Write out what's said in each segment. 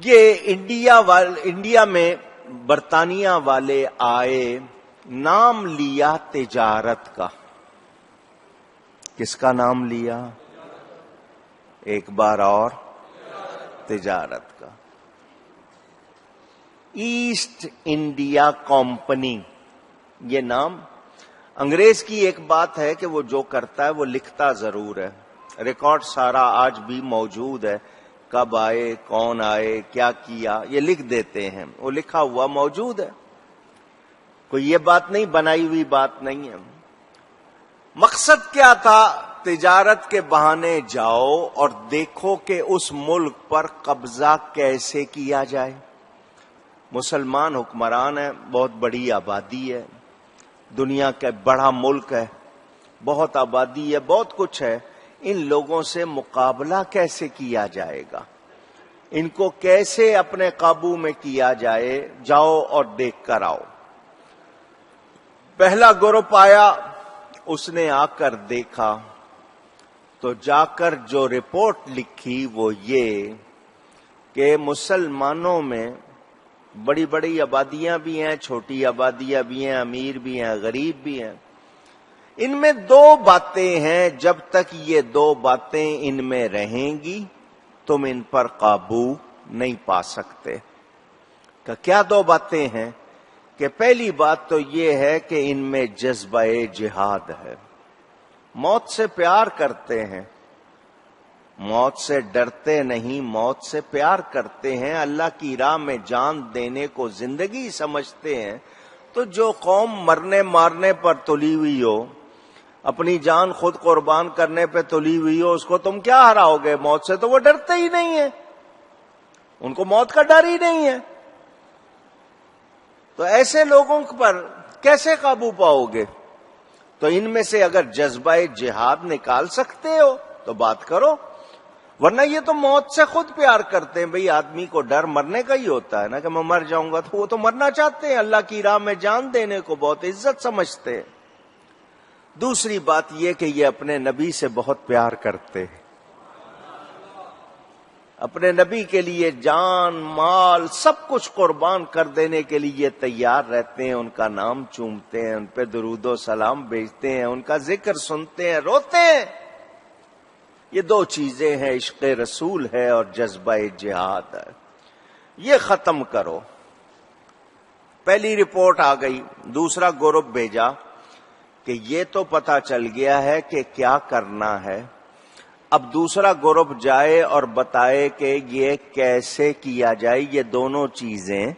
یہ انڈیا میں برطانیہ والے آئے، نام لیا تجارت کا۔ کس کا نام لیا؟ ایک بار اور، تجارت کا۔ ایسٹ انڈیا کمپنی، یہ نام انگریز کی ایک بات ہے کہ وہ جو کرتا ہے وہ لکھتا ضرور ہے۔ ریکارڈ سارا آج بھی موجود ہے، کب آئے، کون آئے، کیا کیا، یہ لکھ دیتے ہیں، وہ لکھا ہوا موجود ہے، کوئی یہ بات نہیں، بنائی ہوئی بات نہیں ہے۔ مقصد کیا تھا؟ تجارت کے بہانے جاؤ اور دیکھو کہ اس ملک پر قبضہ کیسے کیا جائے۔ مسلمان حکمران ہے، بہت بڑی آبادی ہے، دنیا کا بڑا ملک ہے، بہت آبادی ہے، بہت کچھ ہے، ان لوگوں سے مقابلہ کیسے کیا جائے گا، ان کو کیسے اپنے قابو میں کیا جائے، جاؤ اور دیکھ کر آؤ۔ پہلا گروپ آیا، اس نے آ کر دیکھا تو جا کر جو رپورٹ لکھی وہ یہ کہ مسلمانوں میں بڑی بڑی آبادیاں بھی ہیں، چھوٹی آبادیاں بھی ہیں، امیر بھی ہیں، غریب بھی ہیں، ان میں دو باتیں ہیں، جب تک یہ دو باتیں ان میں رہیں گی تم ان پر قابو نہیں پا سکتے۔ کہ کیا دو باتیں ہیں؟ کہ پہلی بات تو یہ ہے کہ ان میں جذبہ جہاد ہے، موت سے پیار کرتے ہیں، موت سے ڈرتے نہیں، موت سے پیار کرتے ہیں، اللہ کی راہ میں جان دینے کو زندگی سمجھتے ہیں۔ تو جو قوم مرنے مارنے پر تلی ہوئی ہو، اپنی جان خود قربان کرنے پہ تلی ہوئی ہو، اس کو تم کیا ہراؤ گے؟ موت سے تو وہ ڈرتے ہی نہیں ہیں، ان کو موت کا ڈر ہی نہیں ہے۔ تو ایسے لوگوں پر کیسے قابو پاؤ گے؟ تو ان میں سے اگر جذبہ جہاد نکال سکتے ہو تو بات کرو، ورنہ یہ تو موت سے خود پیار کرتے ہیں۔ بھئی آدمی کو ڈر مرنے کا ہی ہوتا ہے نا، کہ میں مر جاؤں گا، تو وہ تو مرنا چاہتے ہیں، اللہ کی راہ میں جان دینے کو بہت عزت سمجھتے ہیں۔ دوسری بات یہ کہ یہ اپنے نبی سے بہت پیار کرتے ہیں، اپنے نبی کے لیے جان مال سب کچھ قربان کر دینے کے لیے تیار رہتے ہیں، ان کا نام چومتے ہیں، ان پہ درود و سلام بھیجتے ہیں، ان کا ذکر سنتے ہیں، روتے ہیں۔ یہ دو چیزیں ہیں، عشق رسول ہے اور جذبہ جہاد ہے، یہ ختم کرو۔ پہلی رپورٹ آ گئی، دوسرا گروپ بھیجا کہ یہ تو پتا چل گیا ہے کہ کیا کرنا ہے، اب دوسرا گروپ جائے اور بتائے کہ یہ کیسے کیا جائے، یہ دونوں چیزیں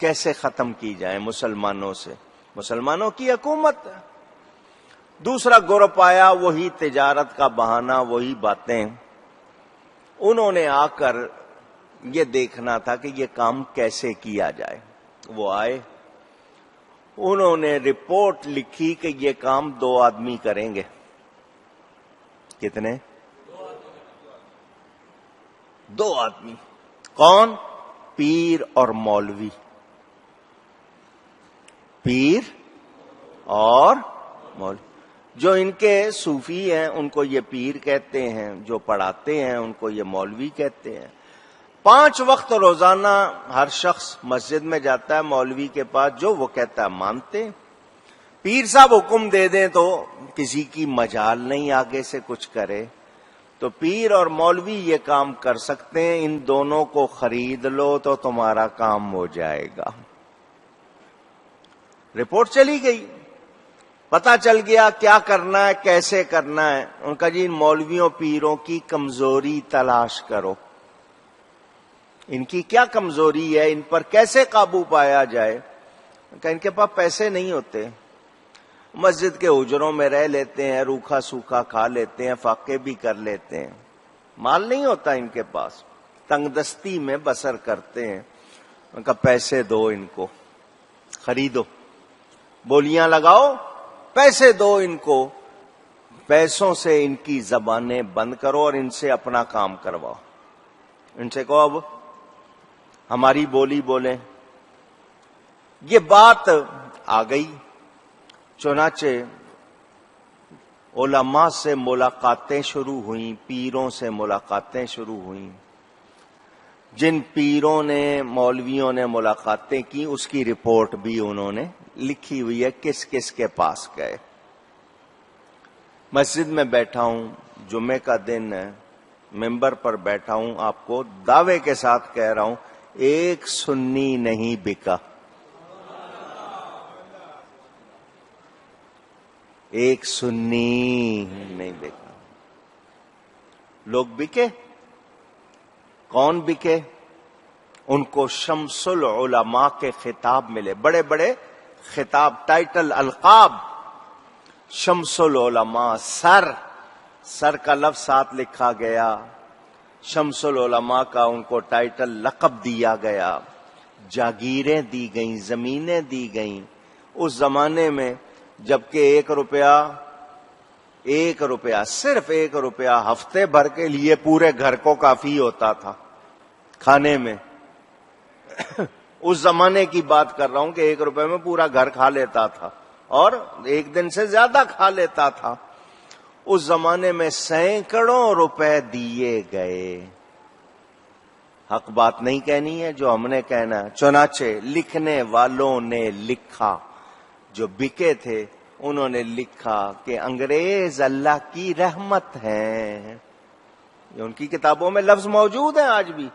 کیسے ختم کی جائیں مسلمانوں سے، مسلمانوں کی حکومت۔ دوسرا گروپ آیا، وہی تجارت کا بہانہ، وہی باتیں، انہوں نے آ کر یہ دیکھنا تھا کہ یہ کام کیسے کیا جائے۔ وہ آئے، انہوں نے رپورٹ لکھی کہ یہ کام 2 آدمی کریں گے۔ کتنے؟ 2 آدمی۔ کون؟ پیر اور مولوی۔ پیر اور مولوی، جو ان کے صوفی ہیں ان کو یہ پیر کہتے ہیں، جو پڑھاتے ہیں ان کو یہ مولوی کہتے ہیں۔ 5 وقت روزانہ ہر شخص مسجد میں جاتا ہے مولوی کے پاس، جو وہ کہتا ہے مانتے ہیں۔ پیر صاحب حکم دے دیں تو کسی کی مجال نہیں آگے سے کچھ کرے، تو پیر اور مولوی یہ کام کر سکتے ہیں، ان دونوں کو خرید لو تو تمہارا کام ہو جائے گا۔ رپورٹ چلی گئی، پتا چل گیا کیا کرنا ہے، کیسے کرنا ہے۔ ان کا جی ان مولویوں پیروں کی کمزوری تلاش کرو، ان کی کیا کمزوری ہے، ان پر کیسے قابو پایا جائے۔ کہ ان کے پاس پیسے نہیں ہوتے، مسجد کے حجروں میں رہ لیتے ہیں، روکھا سوکھا کھا لیتے ہیں، فاقے بھی کر لیتے ہیں، مال نہیں ہوتا ان کے پاس، تنگ دستی میں بسر کرتے ہیں۔ ان کا پیسے دو، ان کو خریدو، بولیاں لگاؤ، پیسے دو ان کو، پیسوں سے ان کی زبانیں بند کرو اور ان سے اپنا کام کرواؤ۔ ان سے کہو اب ہماری بولی بولیں۔ یہ بات آ گئی، چنانچہ علماء سے ملاقاتیں شروع ہوئیں، پیروں سے ملاقاتیں شروع ہوئیں۔ جن پیروں نے مولویوں نے ملاقاتیں کی اس کی رپورٹ بھی انہوں نے لکھی ہوئی ہے، کس کس کے پاس گئے۔ مسجد میں بیٹھا ہوں، جمعے کا دن ہے، ممبر پر بیٹھا ہوں، آپ کو دعوے کے ساتھ کہہ رہا ہوں ایک سنی نہیں بکا، ایک سنی نہیں بکا۔ لوگ بکے، کون بکے؟ ان کو شمس العلماء کے خطاب ملے، بڑے بڑے خطاب، ٹائٹل، القاب۔ شمس العلماء، سر کا لفظ ساتھ لکھا گیا، شمس العلماء کا ان کو ٹائٹل، لقب دیا گیا، جاگیریں دی گئیں، زمینیں دی گئیں۔ اس زمانے میں جبکہ ایک روپیہ صرف 1 روپیہ ہفتے بھر کے لیے پورے گھر کو کافی ہوتا تھا کھانے میں۔ اس زمانے کی بات کر رہا ہوں کہ 1 روپے میں پورا گھر کھا لیتا تھا اور 1 دن سے زیادہ کھا لیتا تھا۔ اس زمانے میں سینکڑوں روپے دیے گئے۔ حق بات نہیں کہنی ہے جو ہم نے کہنا ہے۔ چنانچہ لکھنے والوں نے لکھا، جو بکے تھے انہوں نے لکھا کہ انگریز اللہ کی رحمت ہیں۔ یہ ان کی کتابوں میں لفظ موجود ہیں آج بھی۔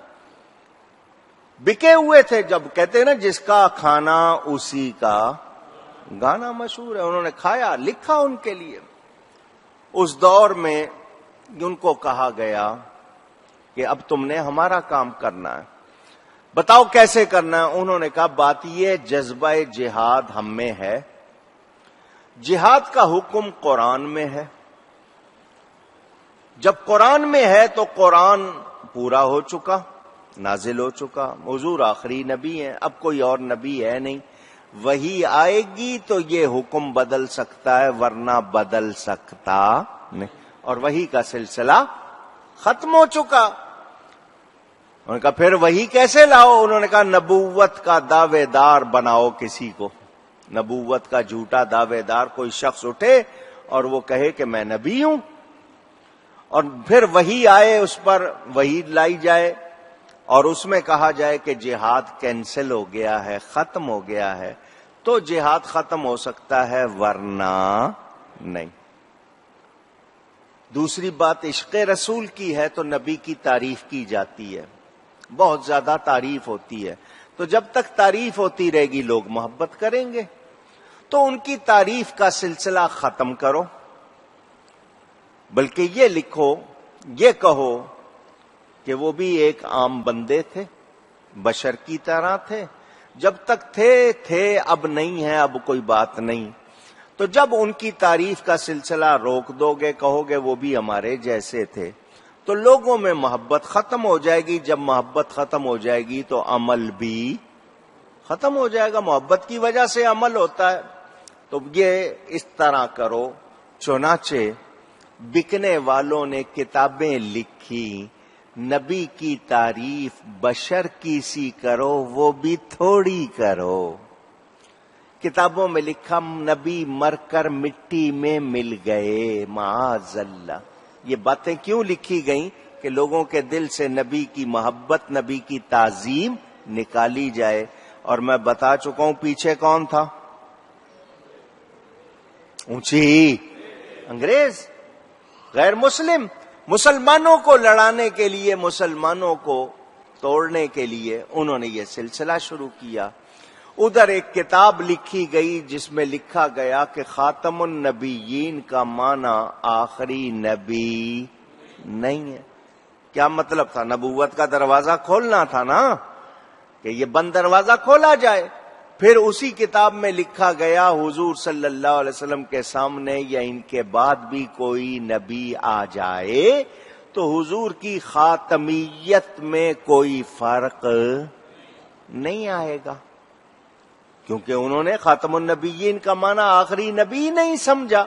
بکے ہوئے تھے، جب کہتے ہیں نا جس کا کھانا اسی کا گانا مشہور ہے، انہوں نے کھایا، لکھا ان کے لیے۔ اس دور میں ان کو کہا گیا کہ اب تم نے ہمارا کام کرنا ہے، بتاؤ کیسے کرنا ہے۔ انہوں نے کہا بات یہ جذبہ جہاد ہم میں ہے، جہاد کا حکم قرآن میں ہے، جب قرآن میں ہے تو قرآن پورا ہو چکا، نازل ہو چکا، حضور آخری نبی ہیں، اب کوئی اور نبی ہے نہیں، وہی آئے گی تو یہ حکم بدل سکتا ہے ورنہ بدل سکتا نہیں، اور وہی کا سلسلہ ختم ہو چکا۔ انہوں نے کہا پھر وہی کیسے لاؤ؟ انہوں نے کہا نبوت کا دعوے دار بناؤ کسی کو، نبوت کا جھوٹا دعوے دار کوئی شخص اٹھے اور وہ کہے کہ میں نبی ہوں، اور پھر وہی آئے، اس پر وہی لائی جائے اور اس میں کہا جائے کہ جہاد کینسل ہو گیا ہے، ختم ہو گیا ہے، تو جہاد ختم ہو سکتا ہے ورنہ نہیں۔ دوسری بات عشق رسول کی ہے تو نبی کی تعریف کی جاتی ہے، بہت زیادہ تعریف ہوتی ہے، تو جب تک تعریف ہوتی رہے گی لوگ محبت کریں گے، تو ان کی تعریف کا سلسلہ ختم کرو، بلکہ یہ لکھو، یہ کہو کہ وہ بھی ایک عام بندے تھے، بشر کی طرح تھے، جب تک تھے اب نہیں ہے، اب کوئی بات نہیں۔ تو جب ان کی تعریف کا سلسلہ روک دو گے، کہو گے وہ بھی ہمارے جیسے تھے، تو لوگوں میں محبت ختم ہو جائے گی۔ جب محبت ختم ہو جائے گی تو عمل بھی ختم ہو جائے گا، محبت کی وجہ سے عمل ہوتا ہے۔ تو یہ اس طرح کرو۔ چنانچہ بکنے والوں نے کتابیں لکھی، نبی کی تعریف بشر کی سی کرو، وہ بھی تھوڑی کرو۔ کتابوں میں لکھا نبی مر کر مٹی میں مل گئے، معاذ اللہ۔ یہ باتیں کیوں لکھی گئیں؟ کہ لوگوں کے دل سے نبی کی محبت، نبی کی تعظیم نکالی جائے۔ اور میں بتا چکا ہوں پیچھے کون تھا، اونچی انگریز، غیر مسلم۔ مسلمانوں کو لڑانے کے لیے، مسلمانوں کو توڑنے کے لیے انہوں نے یہ سلسلہ شروع کیا۔ ادھر ایک کتاب لکھی گئی جس میں لکھا گیا کہ خاتم النبیین کا معنی آخری نبی نہیں ہے۔ کیا مطلب تھا؟ نبوت کا دروازہ کھولنا تھا نا، کہ یہ بند دروازہ کھولا جائے۔ پھر اسی کتاب میں لکھا گیا حضور صلی اللہ علیہ وسلم کے سامنے یا ان کے بعد بھی کوئی نبی آ جائے تو حضور کی خاتمیت میں کوئی فرق نہیں آئے گا، کیونکہ انہوں نے خاتم النبیین کا معنی آخری نبی نہیں سمجھا،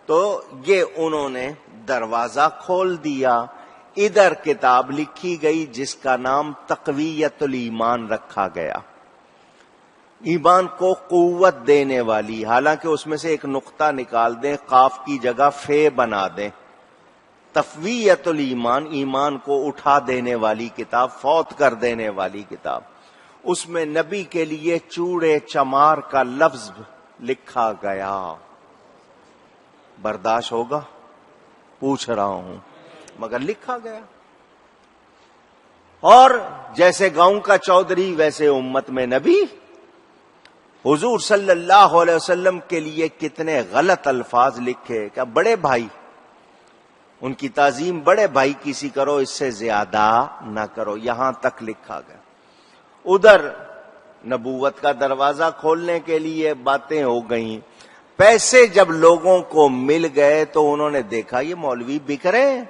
تو یہ انہوں نے دروازہ کھول دیا۔ ادھر کتاب لکھی گئی جس کا نام تقویت الایمان رکھا گیا، ایمان کو قوت دینے والی، حالانکہ اس میں سے ایک نقطہ نکال دیں، قاف کی جگہ فے بنا دیں، تفویۃ الایمان، ایمان کو اٹھا دینے والی کتاب، فوت کر دینے والی کتاب، اس میں نبی کے لیے چوڑے چمار کا لفظ لکھا گیا۔ برداشت ہوگا؟ پوچھ رہا ہوں، مگر لکھا گیا۔ اور جیسے گاؤں کا چودھری ویسے امت میں نبی۔ حضور صلی اللہ علیہ وسلم کے لیے کتنے غلط الفاظ لکھے، کہ بڑے بھائی، ان کی تعظیم بڑے بھائی کسی کرو، اس سے زیادہ نہ کرو، یہاں تک لکھا گیا۔ ادھر نبوت کا دروازہ کھولنے کے لیے باتیں ہو گئیں، پیسے جب لوگوں کو مل گئے تو انہوں نے دیکھا یہ مولوی بک رہے ہیں،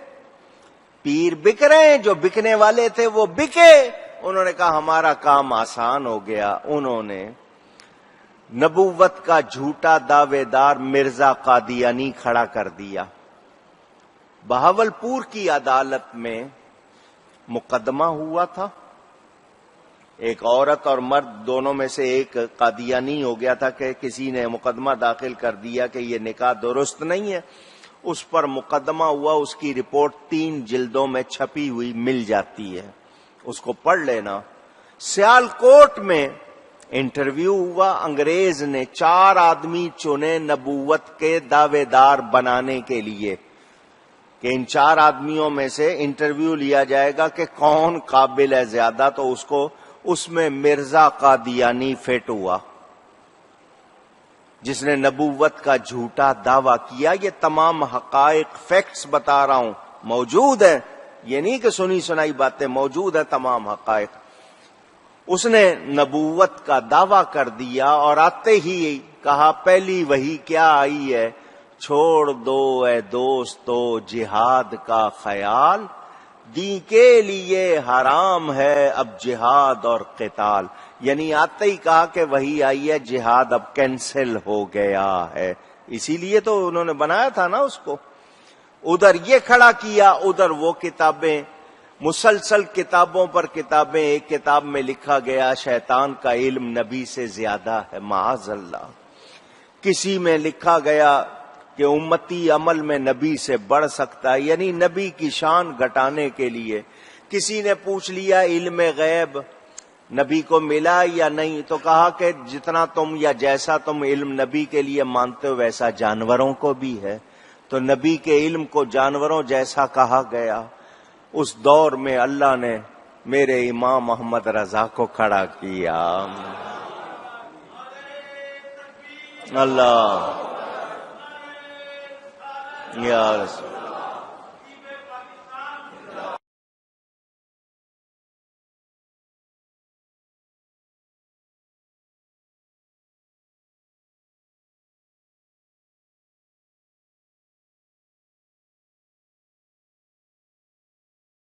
پیر بک رہے ہیں، جو بکنے والے تھے وہ بکے، انہوں نے کہا ہمارا کام آسان ہو گیا۔ انہوں نے نبوت کا جھوٹا دعوے دار مرزا قادیانی کھڑا کر دیا۔ بہاولپور کی عدالت میں مقدمہ ہوا تھا، ایک عورت اور مرد دونوں میں سے ایک قادیانی ہو گیا تھا کہ کسی نے مقدمہ داخل کر دیا کہ یہ نکاح درست نہیں ہے، اس پر مقدمہ ہوا، اس کی رپورٹ 3 جلدوں میں چھپی ہوئی مل جاتی ہے، اس کو پڑھ لینا۔ سیالکوٹ میں انٹرویو ہوا، انگریز نے 4 آدمی چنے نبوت کے دعوے دار بنانے کے لیے، کہ ان 4 آدمیوں میں سے انٹرویو لیا جائے گا کہ کون قابل ہے زیادہ، تو اس میں مرزا قادیانی فٹ ہوا، جس نے نبوت کا جھوٹا دعویٰ کیا۔ یہ تمام حقائق، فیکٹس بتا رہا ہوں، موجود ہیں، یہ نہیں کہ سنی سنائی باتیں، موجود ہیں تمام حقائق۔ اس نے نبوت کا دعویٰ کر دیا اور آتے ہی کہا پہلی وحی کیا آئی ہے، چھوڑ دو اے دوستو جہاد کا خیال، دین کے لیے حرام ہے اب جہاد اور قتال۔ یعنی آتے ہی کہا کہ وہی آئی ہے، جہاد اب کینسل ہو گیا ہے، اسی لیے تو انہوں نے بنایا تھا نا اس کو۔ ادھر یہ کھڑا کیا، ادھر وہ کتابیں، مسلسل کتابوں پر کتابیں۔ ایک کتاب میں لکھا گیا شیطان کا علم نبی سے زیادہ ہے، معاذ اللہ۔ کسی میں لکھا گیا کہ امتی عمل میں نبی سے بڑھ سکتا ہے، یعنی نبی کی شان گھٹانے کے لیے۔ کسی نے پوچھ لیا علم غیب نبی کو ملا یا نہیں، تو کہا کہ جتنا تم یا جیسا تم علم نبی کے لیے مانتے ہو ویسا جانوروں کو بھی ہے، تو نبی کے علم کو جانوروں جیسا کہا گیا۔ اس دور میں اللہ نے میرے امام محمد رضا کو کھڑا کیا۔ اللہ یا رسول